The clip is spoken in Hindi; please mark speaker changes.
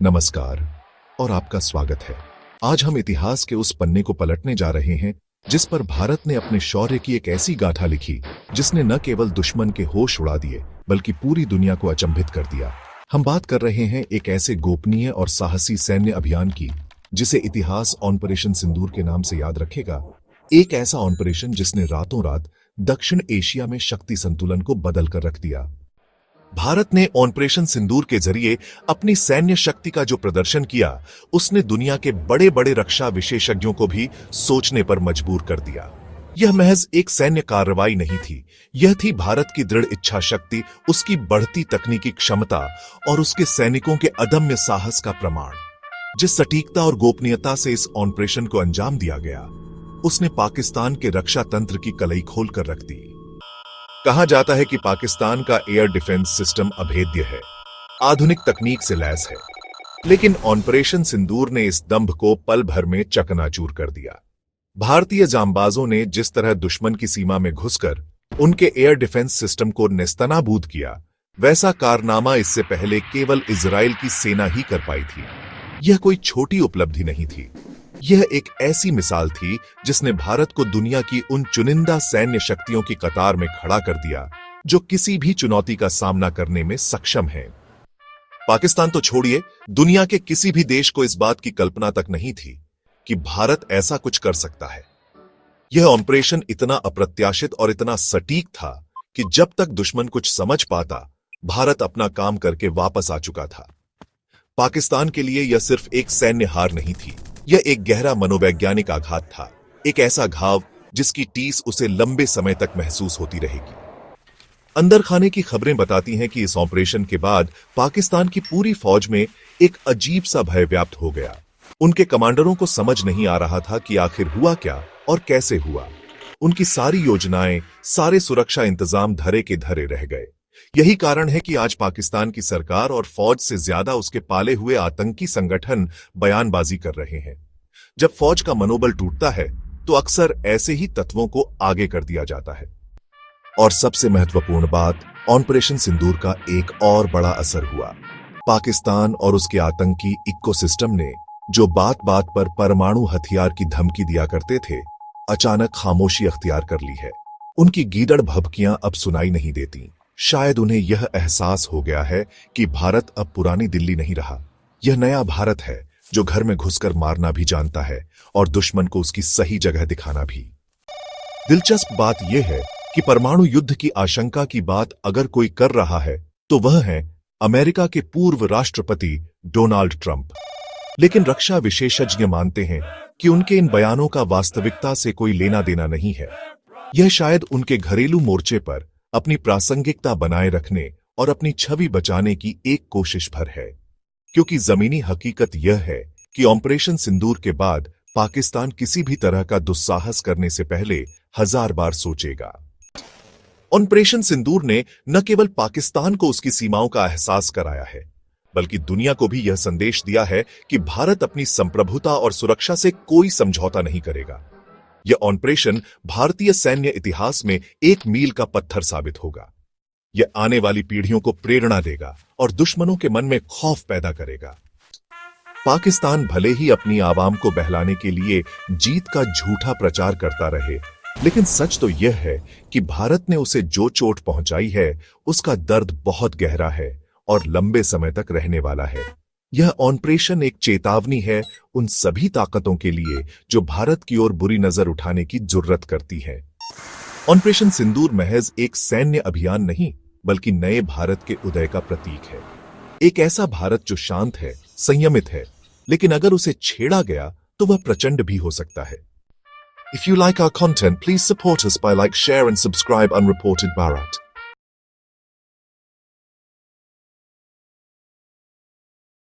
Speaker 1: नमस्कार और आपका स्वागत है। आज हम इतिहास के उस पन्ने को पलटने जा रहे हैं जिस पर भारत ने अपने शौर्य की एक ऐसी गाथा लिखी जिसने न केवल दुश्मन के होश उड़ा दिए बल्कि पूरी दुनिया को अचंभित कर दिया। हम बात कर रहे हैं एक ऐसे गोपनीय और साहसी सैन्य अभियान की जिसे इतिहास ऑपरेशन सिंदूर के नाम से याद रखेगा। एक ऐसा ऑपरेशन जिसने रातों रात दक्षिण एशिया में शक्ति संतुलन को बदल कर रख दिया। भारत ने ऑपरेशन सिंदूर के जरिए अपनी सैन्य शक्ति का जो प्रदर्शन किया उसने दुनिया के बड़े बड़े रक्षा विशेषज्ञों को भी सोचने पर मजबूर कर दिया। यह महज एक सैन्य कार्रवाई नहीं थी, यह थी भारत की दृढ़ इच्छा शक्ति, उसकी बढ़ती तकनीकी क्षमता और उसके सैनिकों के अदम्य साहस का प्रमाण। जिस सटीकता और गोपनीयता से इस ऑपरेशन को अंजाम दिया गया उसने पाकिस्तान के रक्षा तंत्र की कलई खोल कर रख दी। कहा जाता है कि पाकिस्तान का एयर डिफेंस सिस्टम अभेद्य है, आधुनिक तकनीक से लैस है, लेकिन ऑपरेशन सिंदूर ने इस दंभ को पल भर में चकनाचूर कर दिया। भारतीय जांबाजों ने जिस तरह दुश्मन की सीमा में घुसकर उनके एयर डिफेंस सिस्टम को नेस्तनाबूद किया, वैसा कारनामा इससे पहले केवल इजराइल की सेना ही कर पाई थी। यह कोई छोटी उपलब्धि नहीं थी, यह एक ऐसी मिसाल थी जिसने भारत को दुनिया की उन चुनिंदा सैन्य शक्तियों की कतार में खड़ा कर दिया जो किसी भी चुनौती का सामना करने में सक्षम हैं। पाकिस्तान तो छोड़िए, दुनिया के किसी भी देश को इस बात की कल्पना तक नहीं थी कि भारत ऐसा कुछ कर सकता है। यह ऑपरेशन इतना अप्रत्याशित और इतना सटीक था कि जब तक दुश्मन कुछ समझ पाता, भारत अपना काम करके वापस आ चुका था। पाकिस्तान के लिए यह सिर्फ एक सैन्य हार नहीं थी, यह एक गहरा मनोवैज्ञानिक आघात था, एक ऐसा घाव जिसकी टीस उसे लंबे समय तक महसूस होती रहेगी। अंदर खाने की खबरें बताती हैं कि इस ऑपरेशन के बाद पाकिस्तान की पूरी फौज में एक अजीब सा भय व्याप्त हो गया। उनके कमांडरों को समझ नहीं आ रहा था कि आखिर हुआ क्या और कैसे हुआ। उनकी सारी योजनाएं, सारे सुरक्षा इंतजाम धरे के धरे रह गए। यही कारण है कि आज पाकिस्तान की सरकार और फौज से ज्यादा उसके पाले हुए आतंकी संगठन बयानबाजी कर रहे हैं। जब फौज का मनोबल टूटता है तो अक्सर ऐसे ही तत्वों को आगे कर दिया जाता है। और सबसे महत्वपूर्ण बात, ऑपरेशन सिंदूर का एक और बड़ा असर हुआ। पाकिस्तान और उसके आतंकी इकोसिस्टम ने जो बात बात पर परमाणु हथियार की धमकी दिया करते थे, अचानक खामोशी अख्तियार कर ली है। उनकी गीदड़ भभकियां अब सुनाई नहीं देती। शायद उन्हें यह एहसास हो गया है कि भारत अब पुरानी दिल्ली नहीं रहा। यह नया भारत है जो घर में घुसकर मारना भी जानता है और दुश्मन को उसकी सही जगह दिखाना भी। दिलचस्प बात यह है कि परमाणु युद्ध की आशंका की बात अगर कोई कर रहा है तो वह है अमेरिका के पूर्व राष्ट्रपति डोनाल्ड ट्रंप। लेकिन रक्षा विशेषज्ञ मानते हैं कि उनके इन बयानों का वास्तविकता से कोई लेना देना नहीं है। यह शायद उनके घरेलू मोर्चे पर अपनी प्रासंगिकता बनाए रखने और अपनी छवि बचाने की एक कोशिश भर है, क्योंकि जमीनी हकीकत यह है कि ऑपरेशन सिंदूर के बाद पाकिस्तान किसी भी तरह का दुस्साहस करने से पहले 1000 बार सोचेगा। ऑपरेशन सिंदूर ने न केवल पाकिस्तान को उसकी सीमाओं का एहसास कराया है, बल्कि दुनिया को भी यह संदेश दिया है कि भारत अपनी संप्रभुता और सुरक्षा से कोई समझौता नहीं करेगा। यह ऑपरेशन भारतीय सैन्य इतिहास में एक मील का पत्थर साबित होगा। यह आने वाली पीढ़ियों को प्रेरणा देगा और दुश्मनों के मन में खौफ पैदा करेगा। पाकिस्तान भले ही अपनी आवाम को बहलाने के लिए जीत का झूठा प्रचार करता रहे, लेकिन सच तो यह है कि भारत ने उसे जो चोट पहुंचाई है उसका दर्द बहुत गहरा है और लंबे समय तक रहने वाला है। यह ऑपरेशन एक चेतावनी है उन सभी ताकतों के लिए जो भारत की ओर बुरी नजर उठाने की जुर्रत करती है। ऑपरेशन सिंदूर महज एक सैन्य अभियान नहीं, बल्कि नए भारत के उदय का प्रतीक है। एक ऐसा भारत जो शांत है, संयमित है, लेकिन अगर उसे छेड़ा गया तो वह प्रचंड भी हो सकता है। If you like our content, please support us by like, share and subscribe Unreported Bharat.